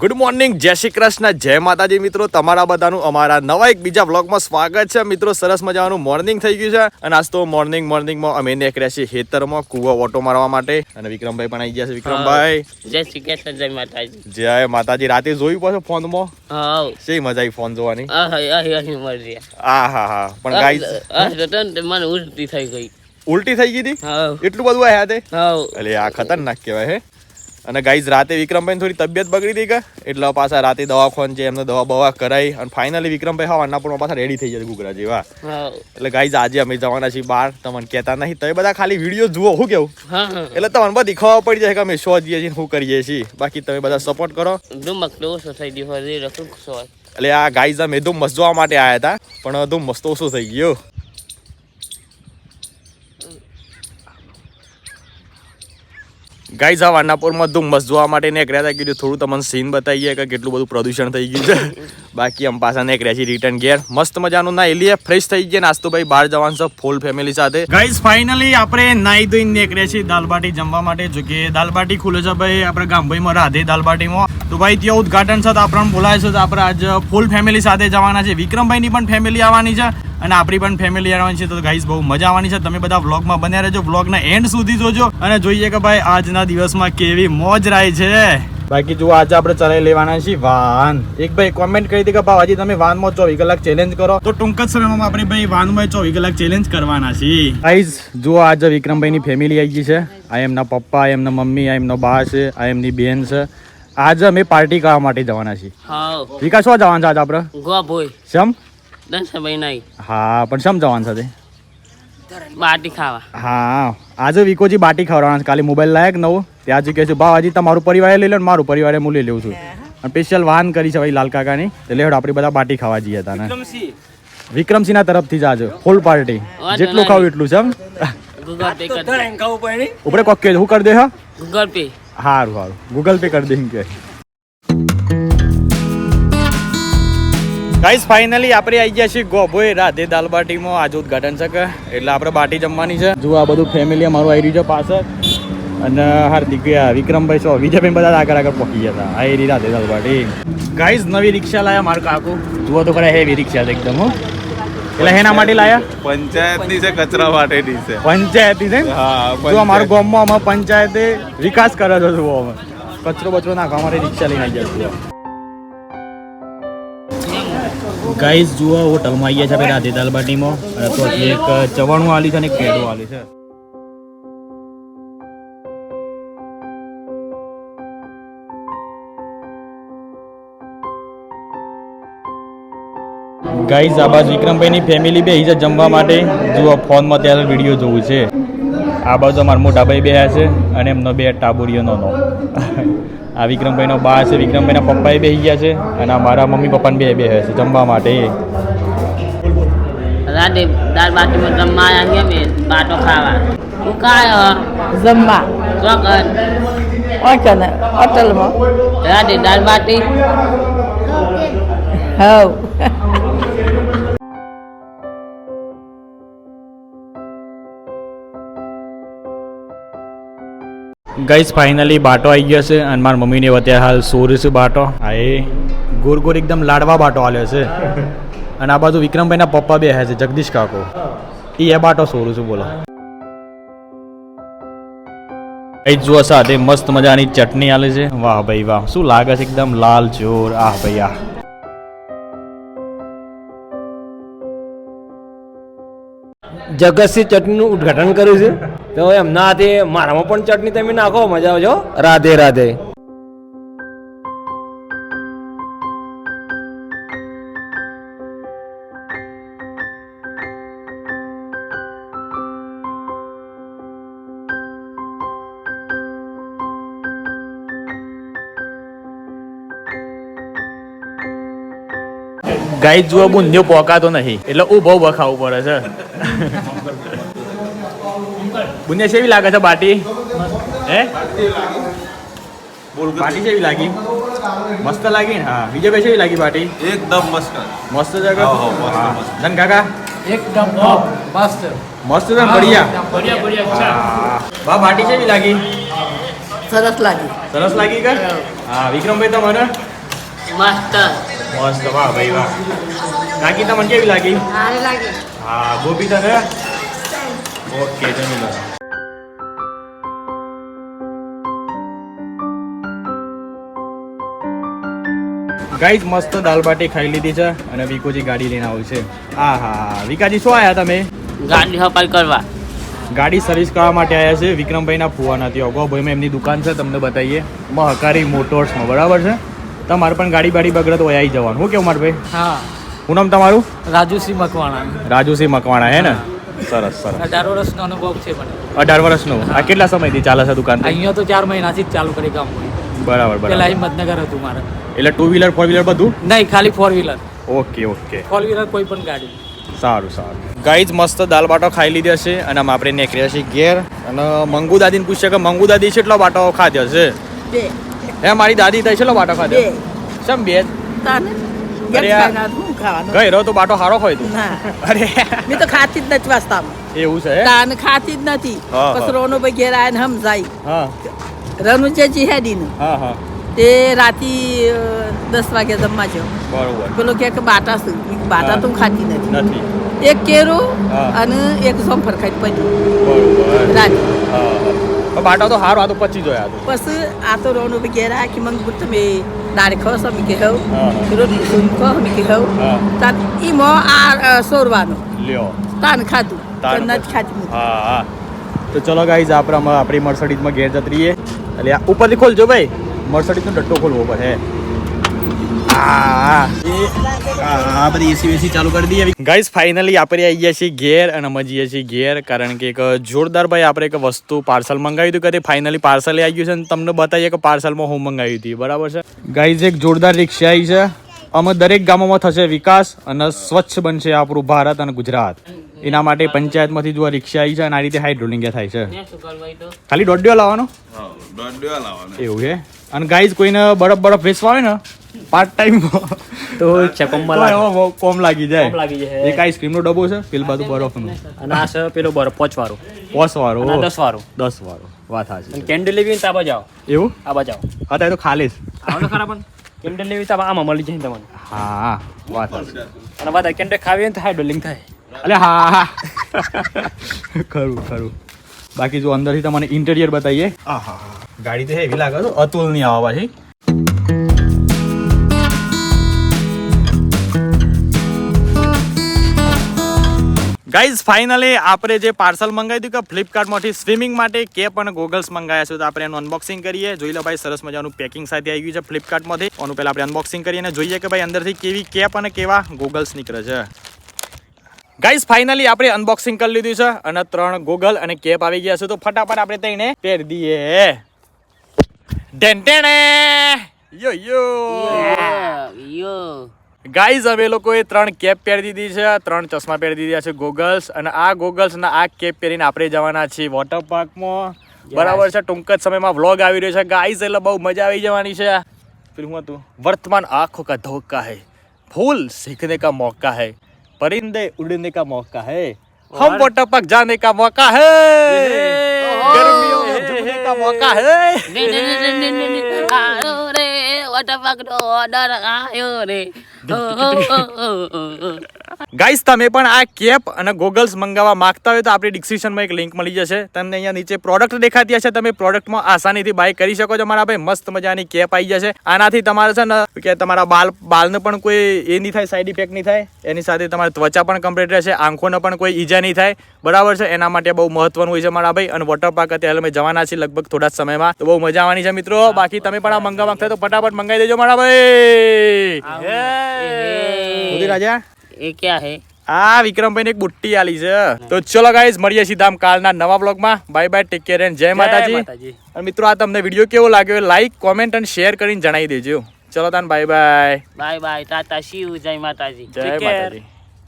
Good morning, જય શ્રી કૃષ્ણ, જય માતાજી મિત્રો. તમારા બધાનું અમારા નવા એક બીજા વ્લોગમાં સ્વાગત છે મિત્રો. સરસ મજાનું મોર્નિંગ થઈ ગયું છે અને આજ તો મોર્નિંગમાં અમે નીકળ્યા છીએ ખેતરમાં કૂવો ઓટો મારવા માટે અને વિક્રમભાઈ પણ આવી ગયા છે. વિક્રમભાઈ જય શ્રી કૃષ્ણ, જય માતાજી. જય માતાજી. રાતે જોયું પાછો ફોનમાં? હા, શી મજા આવી ફોન જોવાની? મરજી. હા પણ ગાઈસ મને ઉલટી થઈ ગઈ. ઉલટી થઈ ગઈ હતી? હા એટલું બધું આયા તે? હા. એટલે આ ખતરનાક કહેવાય હે. અને ગાઈઝ રાતે વિક્રમભાઈ થોડી તબિયત બગડી હતી કે એટલે પાછા રાતે દવાખાન છે એમને દવા બવા કરાઈ અને ફાઇનલી વિક્રમભાઈ હવાના પણ પાછા રેડી થઈ જાય ઘૂઘરા જેવા. એટલે ગાઈઝ આજે અમે જવાના છીએ બહાર. તમને કહેતા નહીં, તમે બધા ખાલી વિડીયો જુઓ. શું કેવું? એટલે તમને બધી ખબર પડી જાય કે અમે શો જઈએ છીએ, શું કરીએ છીએ. બાકી તમે બધા સપોર્ટ કરો. એટલે આ ગાઈઝ અમે ધુમ્મસ જોવા માટે આવ્યા હતા પણ ધુમ્મસ તો ઓછો થઈ ગયો. ગાઈઝ આ વાનાપુરમાં ધુમ્મસ જોવા માટે નીકળ્યા હતા. કીધું થોડું તમને સીન બતાવીએ કે કેટલું બધું પ્રદૂષણ થઈ ગયું છે. બાકી અમે પાછા નીકળ્યા છીએ રિટર્ન ઘેર. મસ્ત મજાનું ના એલીએ ફ્રેશ થઈ ગયા. નાસ્તો ભાઈ બહાર જવાનું છે ફૂલ ફેમિલી સાથે. ગાઈઝ ફાઇનલી આપણે નાઈ ધોઈને નીકળ્યા છીએ દાલબાટી જમવા માટે. જો કે દાલબાટી ખુલે છે ભાઈ આપણે ગામભાઈમાં રાધે દાલબાટીમાં. તો ભાઈ ત્યાં ઉદઘાટન છે તો આપણને બોલાય છે. તો આપણે આજ ફૂલ ફેમિલી સાથે જવાના છે. વિક્રમભાઈની પણ ફેમિલી આવવાની છે અને આપણી પણ ફેમિલી આવવાની છે. તો ગાઈઝ બહુ મજા આવવાની છે. તમે બધા વ્લોગમાં બન્યા રહેજો, વ્લોગના એન્ડ સુધી જોજો અને જોઈએ કે ભાઈ આજના દિવસમાં કેવી મોજ રાય છે. બાકી જો આજે આપણે ચલાવી લેવાના છીએ વાહન. એક ભાઈ કોમેન્ટ કરી હતી કે ભાઈ તમે વાહનમાં 24 કલાક ચેલેન્જ કરો. તો ટૂંક જ સમયમાં આપણે ભાઈ વાહનમાં 24 કલાક ચેલેન્જ કરવાના છીએ. ગાઈઝ જો આજે વિક્રમભાઈની ફેમિલી આવી ગઈ છે. આ એમના પપ્પા, આ એમના મમ્મી, આ એમનો બા છે, આ એમની બેન છે. આજે અમે પાર્ટી કરવા માટે જવાના છીએ. વિકાસ શું જવાના છે આજે આપણે? ગોભોય શમ હા, પણ શમ જવાનું સાથે બાટી ખાવા. હા, આજે વિકોજી બાટી ખવડાવવાના છે. કાલે મોબાઈલ લાયક નવો ત્યાં જ કહે છે ભાવ હજી તમારું પરિવારે લઈ લો ને મારું પરિવારે હું લઈ લઉં છું. અને સ્પેશિયલ વાહન કરી છે ભાઈ લાલ કાકાની. એટલે હેડ આપણે બધા બાટી ખાવા જઈએ હતા ને વિક્રમસિંહ ના તરફથી જ આજે ફૂલ પાર્ટી. જેટલું ખાવું એટલું છે. ઉપરે કોક કે હું કરી દે. હા, ગૂગલ પે. સારું ગૂગલ પે કરી દે કે. ગાઈસ ફાઇનલી આપણે આવી ગયા છીએ ગોભોય રાધે દાલબાટીમાં. આજે ઉદઘાટન છે એટલે આપણે બાટી જમવાની છે. જો આ બધું ફેમિલી અમારું આવી રહ્યું છે પાછળ અને હાર્દિક વિક્રમભાઈ છો વિજયભાઈ બધા આગળ પહોંચી ગયા હતા. આ એરી રાધે દાલબાટી. ગાઈસ નવી રિક્ષા લાયા મારું કાકુ. જુઓ તો ખરા હેવી રિક્ષા છે એકદમ. એટલે હેના માટે લાયા? પંચાયતની છે, કચરા માટેની છે. પંચાયતની છે? હા. જો અમારું ગામમાં અમે પંચાયતે વિકાસ કરે છે. જુઓ અમે કચરો બચરો નાખવા માટે રિક્ષા લઈને આવી ગયા. ગાઈઝ જુઓ હોટલમાં આવી ગયા છે રાધે દાલબાટીમાં. તો એક ચવાણું આલી છે અને એક પેડું આલી છે. ગાઈઝ આ બાજુ વિક્રમભાઈની ફેમિલી બેહી છે જમવા માટે. જુઓ ફોનમાં ત્યારે વિડીયો જોવું છે. આ બાજુ અમારા મોટા ભાઈ બેહ્યા છે અને એમનો બે ટાબુરીઓનો આ વિક્રમભાઈનો બા છે. વિક્રમભાઈના પપ્પાએ બેસી ગયા છે અને મારા મમ્મી પપ્પાને બે છે જમવા માટે. રાતે દાળ બાટીમાં જમવા આવ્યા અમે બાટો ખાવા. હું કાય જમવા ચોકન હોટલમાં રાતે દાળ બાટી. હવ ગાઈઝ ફાઇનલી બાટો આવી ગયો છે અને મારા મમ્મીને અત્યારે હાલ સોરી છે બાટો. હા એ ગોર એકદમ લાડવા બાટો આલ્યો છે. અને આ બાજુ વિક્રમભાઈના પપ્પા બે છે જગદીશ કાકો. એ બાટો સોરું છું બોલો. ગાઈઝ જુઓ સાથે મસ્ત મજાની ચટણી આલે છે. વાહ ભાઈ વાહ, શું લાગે છે એકદમ લાલ ચોર. આહ ભાઈ આહ. જગતસિંહ ચટણીનું ઉદ્ઘાટન કર્યું છે તો એમના હાથે મારામાં પણ ચટણી તમે નાખો, મજા આવજો. રાધે રાધે. ગાઈઝ જુઓ બુંદીઓ પોકાતો નહીં એટલે બહુ બખાવું પડે છે. બુંદીયા કેવી લાગે છે બાટી? હે બાટી કેવી લાગી? મસ્ત લાગી ને? હા. વિજયભાઈ કેવી લાગી બાટી? એકદમ મસ્ત. મસ્ત જગા. ધન કાકા એકદમ મસ્ત મસ્ત છે. બઢિયા બા બાટી કેવી લાગી? સરસ લાગી સરસ લાગી કે હા વિક્રમભાઈ તમને મસ્ત મસ્ત વાહ ભાઈ વાહ કાકી તમને કેવી લાગી હા ગોપી તને ઓકે જમી લો ગાઈઝ મસ્ત દાલ બાટી ખાઈ લીધી છે અને વિકોજી ગાડી લઈને આવ્યું છે હા હા વિકાજી શું આવ્યા તમે ગાડી સફાઈ કરવા ગાડી સર્વિસ કરવા માટે આવ્યા છે વિક્રમભાઈના ફુવાના ત્યાં અગોભાઈમાં એમની દુકાન છે તમને બતાવીએ મહકારી મોટર્સમાં બરાબર છે તમારે પણ ગાડી બાડી બગડે તો આવી જવાનું શું કેવું મારે ભાઈ હા શું નામ તમારું રાજુસિંહ મકવાણા રાજુસિંહ મકવાણા હે ને સરસ સરસ 18 વર્ષનો અનુભવ છે મને 18 વર્ષનું આ કેટલા સમયથી ચાલે છે દુકાન અહીંયા તો 4 મહિનાથી જ ચાલુ કરી કામ બરાબર પેલા બરાબર હિંમતનગર હતું મારે એટલે ટુ વ્હીલર ફોર વ્હીલર બધું નહીં ખાલી 4 વ્હીલર ઓકે ઓકે 4 વ્હીલર કોઈ પણ ગાડી સારું સારું ગાઈઝ મસ્ત દાલ બાટો ખાઈ લીધો છે અને આમ આપણે નીકળ્યા છીએ ઘેર અને મંગુ દાદીને પૂછ્યા કે મંગુ દાદી કેટલો બાટો ખાધ્યો છે બે હે મારી દાદી તઈ કેટલો બાટો ખાધ્યો સમ બે તાને અરે આ- શું ખાવાનું ગઈ રહ્યો તો બાટો હારો ખોય તું ના અરે મેં તો ખાતી જ નથી વાસ્તામાં એવું છે હે? તાન ખાતી જ નથી હા, હા. પછી રોનો ભાઈ ઘેર આવીને સમજાય હા રનુજેજી હેડીનું હા હા તે રાતી 10 વાગે જમવા જાવ બરોબર પેલો કહે કે બાટા શું મેં કીધું, બાટા તો હું ખાતી નથી નથી એક કેરું હા. અને એક સોમફર ખાઈ પડ્યું બરોબર રાતે હા હા. પણ બાટો તો હારો આ તો પચી જોયા તો પછી આ તો રોનો ભાઈ ઘેર આ કે મંગ તમે દાળ ખાવ છો મેં કે હવ હા, હા. રોટલી સૂન ખાવ મેં કે હવ હા. તાન ઈમો આ સોરવાનું લ્યો તાન ખાધું તાન પણ નથી ખાતી હું. હા હા તો ચલો ગાઈઝ આપણી મર્સડીઝમાં ઘેર જતી રહીએ એટલે આ ઉપરથી ખોલજો ભાઈ મર્સડીઝનો ડટ્ટો ખોલવો પડે આ બધી એસી વેસી ચાલુ કરી દઈએ ગાઈઝ ફાઇનલી આપણે આવી ગયા છીએ ઘેર અને મજીએ છીએ ઘેર કારણ કે એક જોરદાર ભાઈ આપણે એક વસ્તુ પાર્સલ મંગાવ્યું હતું કે ફાઇનલી પાર્સલ આવી ગયું છે અને તમને બતાવીએ કે પાર્સલમાં હું મંગાવ્યું હતું બરાબર છે ગાઈઝ એક જોરદાર રિક્ષા આવી છે અમે દરેક ગામોમાં થશે વિકાસ અને સ્વચ્છ બનશે આપણું ભારત અને ગુજરાત એના માટે પંચાયતમાંથી જો આ રિક્ષા આવી છે અને આ રીતે હાઇડ્રોલિંગ થાય છે શું કરવું તો ખાલી દોઢ લાવવાનો એવું છે અને ગાઈઝ કોઈને બરફ વેચવા હોય ને પાર્ટ ટાઈમ તો ચકમમાં લાગે. કોમ લાગી કોમ લાગી જાય જાય. એક આઈસ્ક્રીમનો ડબ્બો છે પેલ બાજુ બરફનું અને આ છે પેલો બરફ 5 વાળો પોસ વાળો અને 10 વાળો 10 વાળો વાત સાચી અને કેન્ડલ લેવી તો આ બાજુ આવો એવું આ બાજુ આવો અત્યારે તો ખાલી જ. આવો ને ખરા પણ કેન્ડલ લેવી તો આમાં મળી જાય તમને હા વાત સાચી અને વાત કેન્ડલ ખાવી હોય ને તો હાઇડ્રોલિંગ થાય અલે હા હા ખરું ખરું બાકી જો અંદરથી તમને ઇન્ટેરિયર બતાવીએ ગાડી તો હેવી લાગે છે અતુલ ની આવા પાછી ગાઈઝ ફાઇનલી આપણે જે પાર્સલ મંગાવ્યું હતું કે ફ્લિપકાર્ટમાંથી સ્વિમિંગ માટે કેપ અને ગોગલ્સ મંગાવ્યા છે તો આપણે એનું અનબોક્સિંગ કરીએ જોઈ લો ભાઈ સરસ મજાનું પેકિંગ સાથે આવી ગયું છે ફ્લિપકાર્ટમાંથી આનું પહેલાં આપણે અનબોક્સિંગ કરીએ અને જોઈએ કે ભાઈ અંદરથી કેવી કેપ અને કેવા ગોગલ્સ નીકળે છે ગાઈઝ ફાઇનલી આપણે અનબોક્સિંગ કરી લીધું છે અને 3 ગોગલ અને કેપ આવી ગયા છે તો ફટાફટ આપણે તેને પહેરી દઈએ ઢેંટેણે યો યો ગાઈઝ અમે લોકોએ 3 કેપ પહેરી દીધી છે 3 ચશ્મા પહેરી દીધા છે ગોગલ્સ અને આ ગોગલ્સ અને આ કેપ પહેરીને આપણે જવાના છીએ વોટર પાર્કમાં બરાબર છે ટૂંક જ સમયમાં વ્લોગ આવી રહ્યો છે ગાઈઝ એટલે બહુ મજા આવી જવાની છે પેલું શું હતું વર્તમાન આંખોं का धोखा है फूल सीखने का मौका है परिंदे उड़ने का मौका है हम वाटर पार्क जाने का मौका है गर्मियों में झूमने का मौका है આયો રે વોટર પાર્ક નો ઓર્ડર આયો રે ગાઈસ તમે પણ આ કેપ અને ગોગલ્સ મંગાવવા માંગતા હોય તો આપણી ડિસ્ક્રિપ્શનમાં એક લિંક મળી જશે તમને અહીંયા નીચે પ્રોડક્ટ દેખાતી હશે તમે પ્રોડક્ટમાં આસાનીથી બાય કરી શકો છો મારા ભાઈ મસ્ત મજાની કેપ આવી જશે આનાથી તમારે છે ને કે તમારા બાલને પણ કોઈ એ નહીં થાય સાઈડ ઇફેક્ટ નહીં થાય એની સાથે તમારી ત્વચા પણ કમ્પ્લીટ રહેશે આંખોને પણ કોઈ ઈજા નહીં થાય બરાબર છે એના માટે બહુ મહત્વનું હોય છે મારા ભાઈ અને વોટર પાર્ક અત્યારે અમે જવાના છીએ લગભગ થોડા જ સમયમાં તો બહુ મજા આવવાની છે મિત્રો બાકી તમે પણ આ મંગાવવા માંગતા હોય તો ફટાફટ મંગાવી દેજો મારા ભાઈ રાજા એ ક્યાં હે આ વિક્રમભાઈ ને એક બુટ્ટી આલી છે તો ચલો ગાઈઝ મળીએ સીધા આમ કાલના નવા બ્લોગમાં bye bye take care and જય માતાજી અને મિત્રો આ તમને વિડીયો કેવો લાગ્યો લાઈક કોમેન્ટ અને શેર કરીને જણાવી દેજો ચલો તાન bye bye bye bye tata Shiv જય માતાજી જય માતાજી